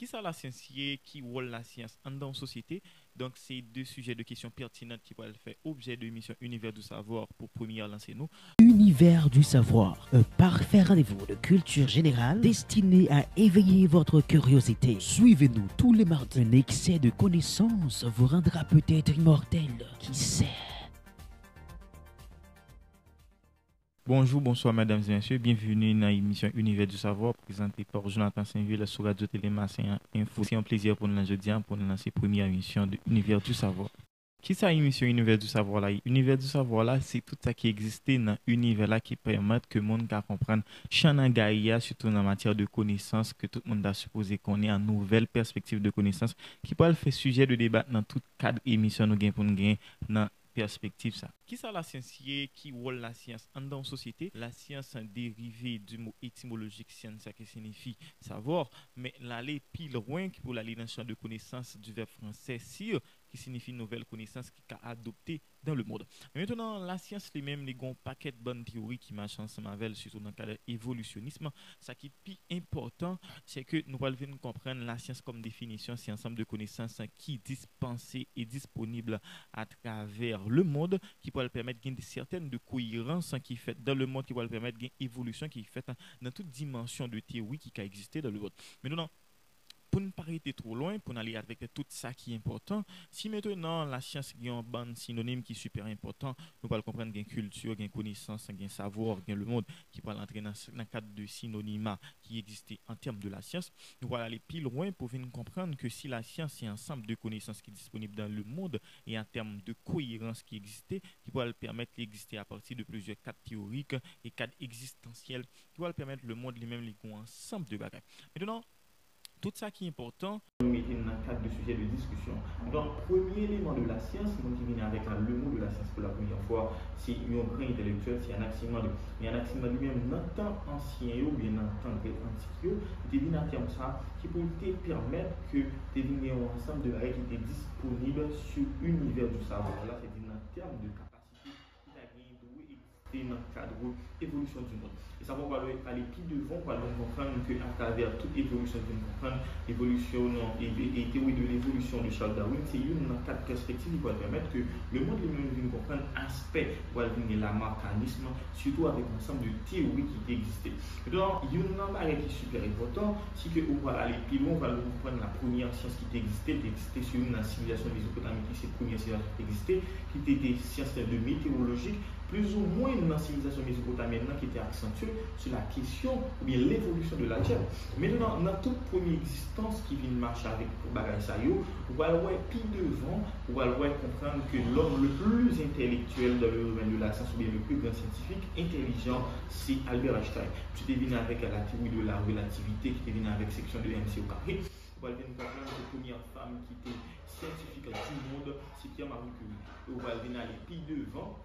Qui ça la science, qui rôle la science en dans la société? Donc, c'est deux sujets de questions pertinentes qui pourraient faire objet de l'émission Univers du savoir pour première lancer nous. Univers du savoir, un parfait rendez-vous de culture générale destiné à éveiller votre curiosité. Suivez-nous tous les mardis. Un excès de connaissances vous rendra peut-être immortel. Qui sait? Bonjour, bonsoir mesdames et messieurs, bienvenue dans l'émission Univers du savoir présentée par Jonathan Saint-Ville sur Radio Télémassin Info. C'est un plaisir pour nous aujourd'hui pour nous lancer la première émission de Univers du savoir. Qui ça émission Univers du savoir là? Univers du savoir là, c'est tout ça qui existe dans l'univers là qui permet que le monde comprenne Chanagaïa, surtout en matière de connaissances, que tout le monde a supposé qu'on ait une nouvelle perspective de connaissances qui peut faire sujet de débat dans tout cadre émission nous gain pour nous gagner dans perspective ça. Qui ça la science, qui rôle la science en dans la société? La science est dérivée du mot étymologique science qui signifie savoir, mais l'aller pile loin pour l'aller dans le champ de connaissance du verbe français sire qui signifie nouvelle connaissance qui a adopté dans le monde. Mais maintenant, la science lui-même, les un paquet de bonnes théories qui marchent ensemble avec, surtout dans le cadre évolutionnisme. Ce qui est plus important, c'est que nous allons comprendre la science comme définition, c'est un ensemble de connaissances qui dispensées et disponibles à travers le monde, qui peut permettre de gagner certaines de cohérence qui fait dans le monde, qui peut permettre de gagner évolution qui fait dans toute dimension de théorie qui a existé dans le monde. Maintenant, pour ne pas arrêter trop loin, pour aller avec tout ça qui est important, si maintenant la science a un bon synonyme qui est super important, nous allons comprendre qu'il y a une culture, qu'il y a une connaissance, qu'il y a un savoir, qu'il y a le monde qui peut entrer dans le cadre de synonymat qui existait en termes de la science. Nous allons aller plus loin pour venir comprendre que si la science est un ensemble de connaissances qui est disponible dans le monde et en termes de cohérence qui existait, qui peut permettre d'exister à partir de plusieurs cadres théoriques et cadres existentiels, qui va permettre le monde lui-même un ensemble de bagages. Maintenant, tout ça qui est important, nous mettons dans le cadre de sujet de discussion. Donc, premier élément de la science, nous qui vient avec le mot de la science pour la première fois, c'est un grand intellectuel, c'est un Anaximandre. Mais Anaximandre lui-même, dans le temps ancien ou bien dans le temps antique, il vient à terme ça qui peut te permettre que tu aies un ensemble de règles qui étaient disponibles sur l'univers du savoir. Là, c'est dans le terme de capacité qui a gagné et dans le cadre de l'évolution du monde. Et ça va aller plus devant, on va comprendre qu'à travers toute évolution, l'évolution et théorie de l'évolution de Charles Darwin, c'est une quatre perspectives qui va permettre que le monde lui-même vienne comprendre aspect, va venir la mécanisme, surtout avec un ensemble de théories qui existaient. Donc, il y a un nombre qui est super important, si que on va aller plus loin, on va comprendre la première science qui existait sur une civilisation mésopotamique, c'est la première science qui existait, qui était des sciences de météorologique, plus ou moins dans la civilisation mésopotamienne qui était accentuée sur la question ou bien l'évolution de la Terre. Maintenant, dans toute première existence qui vient marcher avec Bagaïsayo, on va voir plus devant, on va comprendre que l'homme le plus intellectuel dans le domaine de la science, ou bien le plus grand scientifique intelligent, c'est Albert Einstein. Tu t'es venu avec la théorie de la relativité, qui t'es venu avec section de MC au carré. On va venir comprendre que la première femme qui était scientifique du monde, c'est Pierre-Marie Curie. On va venir aller plus devant.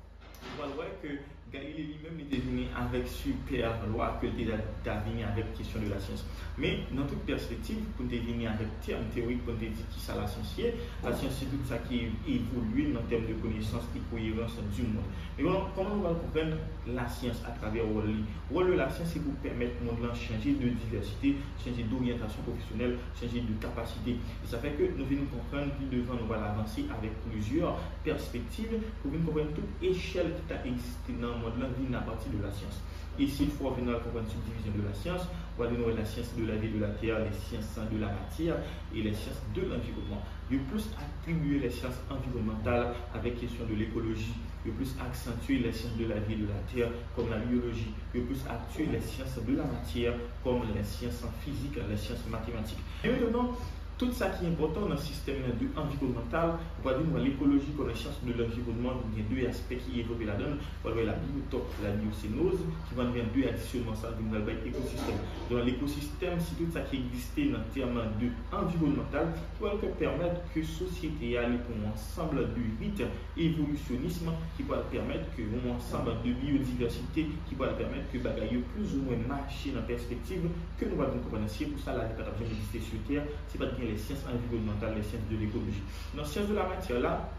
On va voir que Galilée lui-même était venu avec super loi que il a venu avec question de la science. Mais dans toute perspective, pour te venir avec termes théoriques, pour te dire qui ça la science c'est tout ça qui évolue dans termes de connaissance et cohérence du monde. Et voilà, comment on va comprendre la science à travers le rôle de la science, c'est pour permettre au monde de changer de diversité, changer d'orientation professionnelle, changer de capacité. Et ça fait que nous venons comprendre plus devant, nous allons avancer avec plusieurs perspectives pour venir comprendre toute échelle qui a existé dans le monde là vient à partir de la science. Et s'il faut venir comprendre une subdivision de la science, on va venir la science de la vie de la terre, les sciences de la matière et les sciences de l'environnement. De plus attribuer les sciences environnementales avec question de l'écologie, de plus accentuer les sciences de la vie de la terre comme la biologie, de plus accentuer les sciences de la matière comme les sciences physiques, les sciences mathématiques. Et maintenant, tout ça qui est important dans le système environnemental, on va dire l'écologie comme la science de l'environnement, il y a deux aspects qui évoluent là-dedans. On va voir la biotope, la biocénose, qui vont venir deux additionnements, ça va être l'écosystème. Dans l'écosystème, c'est tout ça qui existait dans le terme de environnemental, qui va permettre que la société ait un ensemble de rythmes évolutionnisme, qui va permettre que un ensemble de biodiversité, qui va permettre que bagaille plus ou moins marcher dans la perspective que nous allons comprendre. C'est pour ça la vie pas exister sur Terre, c'est pas les sciences environnementales, les sciences de l'écologie. Dans les sciences de la matière là,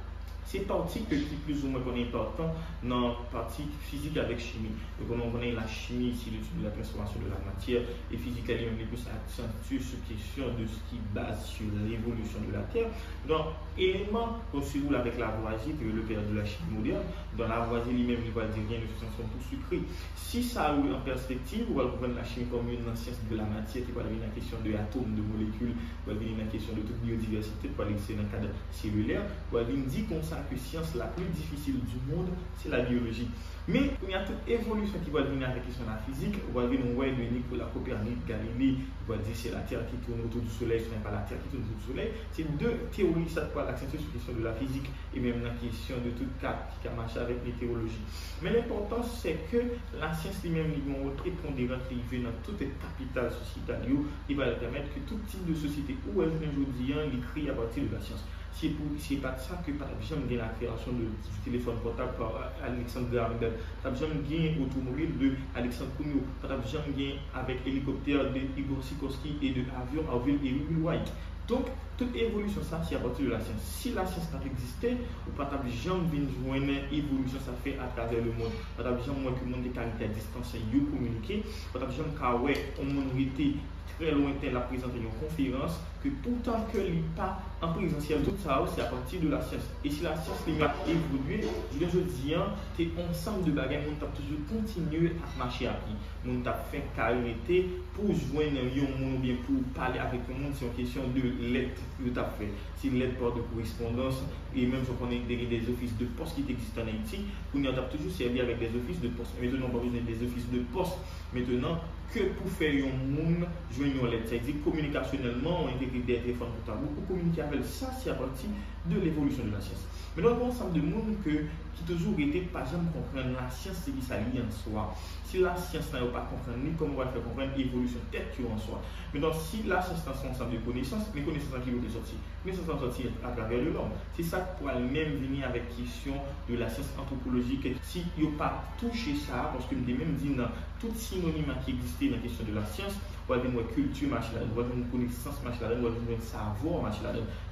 C'est partie qui plus ou moins qu'on est important dans la partie physique avec chimie. Donc on connaît la chimie, ici l'étude de la transformation de la matière, et physique elle-même plus accentue sur question de ce qui base sur l'évolution de la Terre. Donc élément qu'on se roule avec Lavoisier, qui est le père de la chimie moderne. Dans Lavoisier lui-même, il va dire rien de substance sont tout sucré. Si ça a eu en perspective, on va comprendre la chimie comme une science de la matière qui va venir la question de atomes, de molécules, va venir la question de toute biodiversité, pour aller dans le cadre cellulaire, va venir dire comme ça que science la plus difficile du monde, c'est la biologie. Mais il y a toute évolution qui va venir avec la question de la physique. On va venir de Nicolas Copernic, Galilée, on va dire c'est la Terre qui tourne autour du Soleil, ce n'est pas la Terre qui tourne autour du Soleil. C'est deux théories, ça peut accentuer sur la question de la physique et même la question de toute cas qui a marché avec les théologies. Mais l'important c'est que la science lui-même, il va prépondérant qui vient dans toutes les capitales sociétales, il va permettre que tout type de société où elle vient aujourd'hui, il crée à partir de la science. C'est pas ça que par exemple la création du téléphone portable par Alexandre Graham Bell, par exemple automobile de Alexandre Cugnot, par exemple avec hélicoptère de Igor Sikorsky et de avion Orville et Will White. Donc, toute évolution, ça, c'est à partir de la science. Si la science n'a pas existé, ou pas jamais joindre évolution, ça fait à travers le monde. Pas jamais moins que le monde est caractère distancié, il communiquer. Pas jamais qu'à ouais, on été très lointain la présenter une conférence que pourtant que n'est pas en présentiel, tout ça c'est à partir de la science. Et si la science a évolué, je dis c'est ensemble de bagages, on a toujours continué à marcher à pied. On a fait carité pour joindre un monde bien pour parler avec le monde, c'est une question de lettres que tu as fait. C'est une lettre de correspondance et même si on connaît des offices de poste qui existent en Haïti, on a toujours servi avec des offices de poste. Maintenant, on va besoin des offices de poste. Maintenant, que pour faire un monde joindre une lettre, c'est-à-dire communicationnellement, on intègre des téléphones portables pour communiquer avec ça, c'est à partir de l'évolution de la science. Mais nous avons un ensemble de monde qui toujours été pas jamais comprendre la science, c'est qui s'allie en soi. Si la science n'a pas comprendre, ni comment on va faire comprendre l'évolution telle en soi. Mais donc, si la science n'a pas ensemble de connaissances, les connaissances qui vont sortir, les connaissances vont sortir à travers le l'homme. C'est ça qui pourra même venir avec la question de la science anthropologique. Si il n'y a pas touché ça, parce que je même dit dans tout synonyme qui existait dans la question de la science, on va dire culture, on va dire connaissance, on va dire savoir,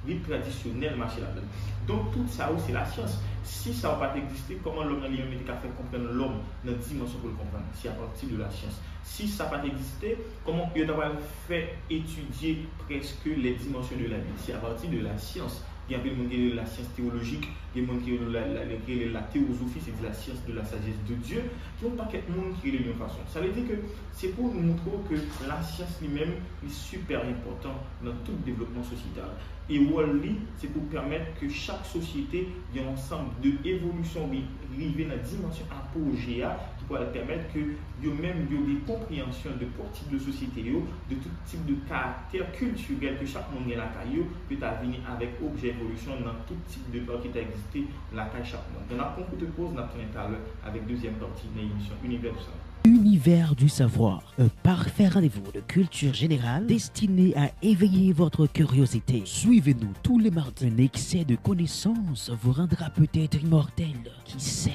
vie traditionnelle, donc tout ça c'est la science. Si ça n'a pas existé, comment l'homme a fait comprendre l'homme dans la dimension pour le comprendre? C'est à partir de la science. Si ça n'a pas existé, comment il va faire étudier presque les dimensions de la vie? C'est à partir de la science. Il y a des gens qui ont la science théologique, il y a des gens qui ont la théosophie, c'est la science de la sagesse de Dieu, qui ont pas quelqu'un qui est de la même façon. Ça veut dire que c'est pour nous montrer que la science lui-même est super importante dans tout le développement sociétal. Et Wally, c'est pour permettre que chaque société ait un ensemble d'évolutions arriver dans la dimension apogée qui pourra permettre que même des compréhensions de tout type de société, de tout type de caractère culturel que chaque monde a la caillou peut venir avec objet évolution dans tout type de part qui a existé la caille chaque monde. Dans la concours de pause, on a tout à l'heure avec deuxième partie de l'émission Univers du savoir. Univers du savoir, un parfait rendez-vous de culture générale destiné à éveiller votre curiosité. Suivez-nous tous les mardis. Un excès de connaissances vous rendra peut-être immortel. Qui sait?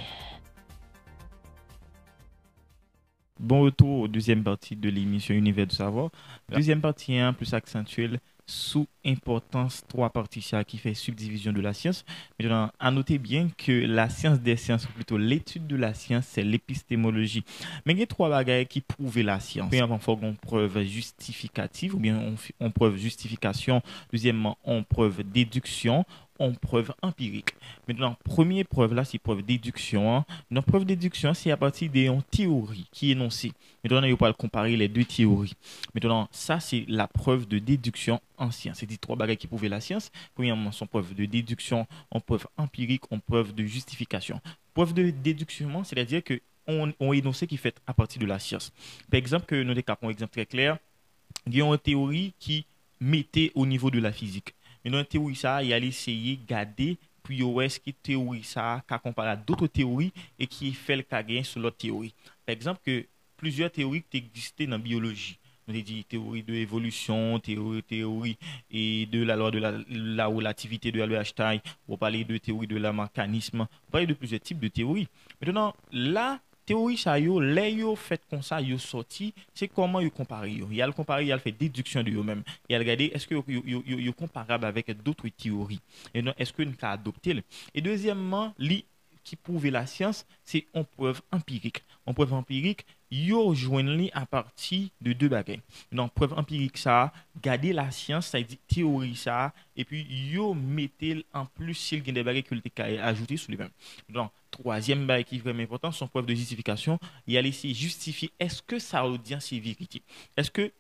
Bon retour aux deuxième partie de l'émission Univers du savoir. Deuxième partie plus accentuelle sous importance trois parties qui fait subdivision de la science. Maintenant, à noter bien que la science des sciences, ou plutôt l'étude de la science, c'est l'épistémologie. Mais il y a trois bagages qui prouvent la science. Premièrement, il faut qu'on preuve justificative, ou bien on preuve justification. Deuxièmement, on preuve déduction. On preuve empirique. Maintenant, première preuve là, c'est preuve déduction. Notre preuve déduction, c'est à partir d'une théorie qui est énoncée. Maintenant, on va comparer les deux théories. Maintenant, ça, c'est la preuve de déduction en science. C'est-à-dire trois bagages qui prouvent la science. Premièrement, son preuve de déduction, on preuve empirique, on preuve de justification. Preuve de déduction, c'est-à-dire que on énoncé qui fait à partir de la science. Par exemple, que nous avons un exemple très clair, il y a une théorie qui mettait au niveau de la physique. Mais dans la théorie, ça, il a essayé de garder, puis est-ce que théorie ça, qu'a comparé à d'autres théories et qui fait le cas gain sur l'autre théorie. Par exemple, que plusieurs théories qui existaient dans la biologie. On a dit théorie de l'évolution, théorie et de la loi de la relativité de Albert Einstein, on va parler de théorie de la mécanisme, on va parler de plusieurs types de théories. Maintenant, la théorie ça yo, les yo fait comme ça, yo sorti, c'est comment yo comparer yo. Il y a le comparer, il y a le fait déduction de yo même. Il y a regarder est-ce que yo comparable avec d'autres théories. Et donc est-ce que nous ca adopter. Et deuxièmement, qui prouve la science, c'est en preuve empirique. En preuve empirique, yo joindre à partir de deux bagages. Donc preuve empirique ça, garder la science, ça dit théorie ça, et puis yo mettez en plus s'il y a des bagages que le ajouter sur les mêmes. Donc troisième bagage qui est vraiment important, son preuve de justification, il y a laissé justifier est-ce que ça audience c'est vérité. Est-ce que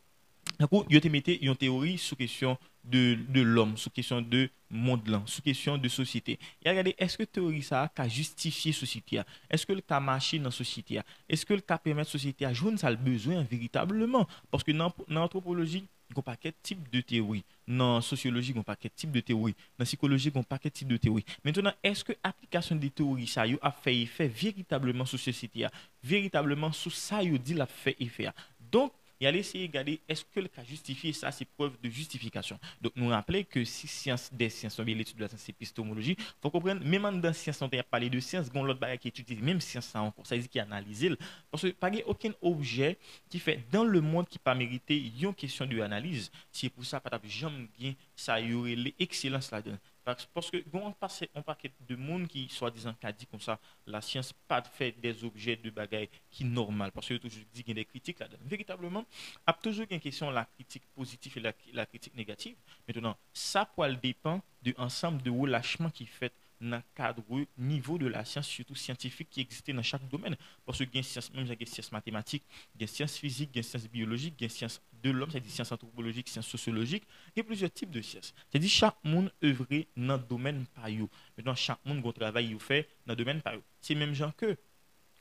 du coup, yo te mettez une théorie sous question de l'homme, sous question de monde là, sous question de société. Et regardez, est-ce que théorie ça a justifié société? Est-ce que le cas marché dans la société? Est-ce que le cas permet la société à jouer ça le besoin véritablement? Parce que dans l'anthropologie, il y a un paquet de types de théories. Dans la sociologie, il y a un paquet de types de théories. Dans la psychologie, il y a un paquet de types de théories. Maintenant, est-ce que l'application des théories ça a fait effet véritablement sur la société? Véritablement sur ça, il dit la fait effet. Donc, et aller essayer de regarder est-ce que le cas justifié, ça c'est preuve de justification. Donc nous rappelons que si des sciences sont bien l'étude de la science épistémologie, il faut comprendre, même dans la science, on a parlé de science, il y a l'autre bagage qui étudie, même science ça encore, ça veut dire qu'il analyse. Parce que pas aucun objet qui fait dans le monde qui pas mérité une question de analyse. C'est pour ça, pas jamais bien, ça y aurait l'excellence là-dedans. Parce que on passe un paquet de monde qui soi-disant dit comme ça la science pas fait des objets de bagaille qui normal parce que toujours dit qu'il y a des critiques là-dedans. Véritablement, a toujours une question la critique positive et la critique négative. Maintenant, ça pourrait dépend de ensemble de relâchement qui fait dans le cadre niveau de la science, surtout scientifique, qui existait dans chaque domaine. Parce que il y a science, même il y a sciences mathématiques, il y a sciences physiques, il y a sciences biologiques, il y a sciences de l'homme, c'est-à-dire sciences anthropologiques, sciences sociologiques, il y a plusieurs types de sciences. C'est-à-dire chaque monde œuvre dans le domaine par eux. Maintenant, chaque monde a travail fait dans le domaine par eux. C'est même gens que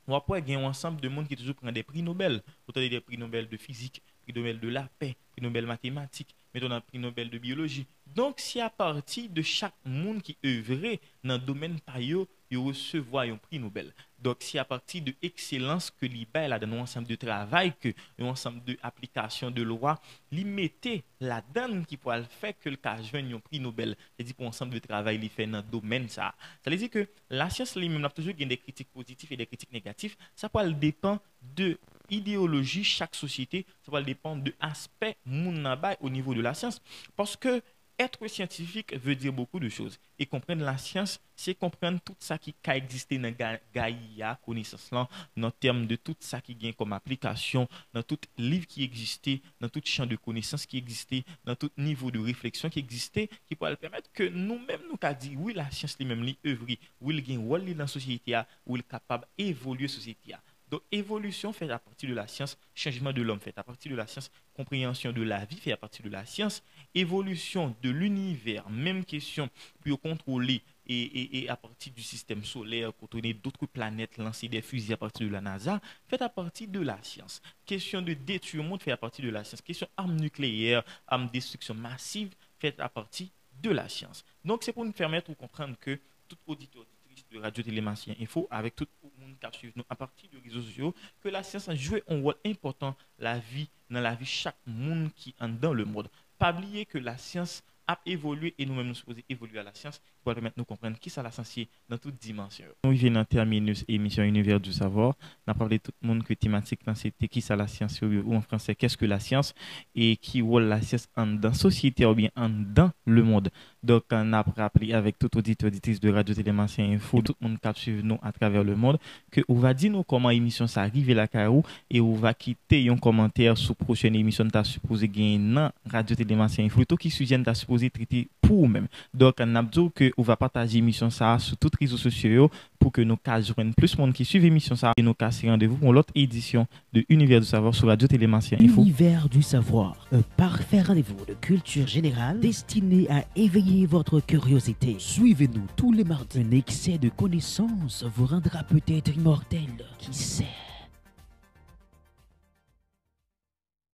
on va pouvoir gagner un ensemble de monde qui toujours prend des prix Nobel. Autant des prix Nobel de physique, prix Nobel de la paix, prix Nobel mathématiques, maintenant prix Nobel de biologie. Donc, c'est à partir de chaque monde qui œuvrait dans le domaine par eux, il recevoir un prix Nobel. Donc, c'est à partir de l'excellence que l'IBA a dans un ensemble de travail, que un ensemble d'applications de loi, l'y mettait la donne qui pourrait faire que le cas joigne un prix Nobel. C'est-à-dire pour ensemble de travail, il fait dans le domaine ça. Ça veut dire que la science lui-même a toujours des critiques positives et des critiques négatives. Ça peut dépendre de idéologie chaque société, ça va dépendre de l'aspect mounabay au niveau de la science. Parce que être scientifique veut dire beaucoup de choses. Et comprendre la science, c'est comprendre tout ça qui a existé dans Gaïa, connaissance là, dans termes de tout ça qui vient comme application, dans tout livre qui existait, dans tout champ de connaissances qui existait, dans tout niveau de réflexion qui existait, qui pourrait permettre que nous-mêmes nous avons dit, oui, la science lui-même, lui œuvre, oui, il gagne rôle dans la société, oui, il est capable d'évoluer la société. Donc, évolution fait à partir de la science, changement de l'homme fait à partir de la science, compréhension de la vie fait à partir de la science, évolution de l'univers, même question, pour contrôler et à partir du système solaire, contrôler d'autres planètes, lancer des fusils à partir de la NASA, fait à partir de la science. Question de détruire le monde fait à partir de la science. Question armes nucléaires, armes de destruction massive fait à partir de la science. Donc, c'est pour nous permettre de comprendre que tout auditeur de Radio Télémacien Info, avec tout le monde qui suit nous à partir des réseaux sociaux, que la science a joué un rôle important dans la vie de chaque monde qui est dans le monde. Pas oublier que la science a évolué et nous-mêmes nous supposons évoluer à la science pour permettre de nous comprendre qui ça la science dans toute dimension. Nous venons de terminer l'émission Univers du savoir. On a parlé de tout le monde que thématique c'était qui ça la science ou en français qu'est-ce que la science et qui rôle la science dans la société ou bien dans le monde. Donc on a rappelé avec tout auditeur auditrice de Radio Télémacien Info, tout le monde qui suit nous à travers le monde que on va dire nous comment l'émission ça arrive là carreau et on va quitter un commentaire sur prochaine émission tu as supposé gagner dans Radio Télémacien Info tout qui sujet tu as supposé traiter pour même. Donc on a dit que on va partager l'émission ça sur tous les réseaux sociaux pour que nos cas joignent plus de monde qui suivent l'émission ça et nos cas se rendez-vous pour l'autre édition de Univers du savoir sur Radio Télémacien Info. Univers du savoir, un parfait rendez-vous de culture générale destiné à éveiller votre curiosité. Suivez-nous tous les mardis. Un excès de connaissances vous rendra peut-être immortel. Qui sait?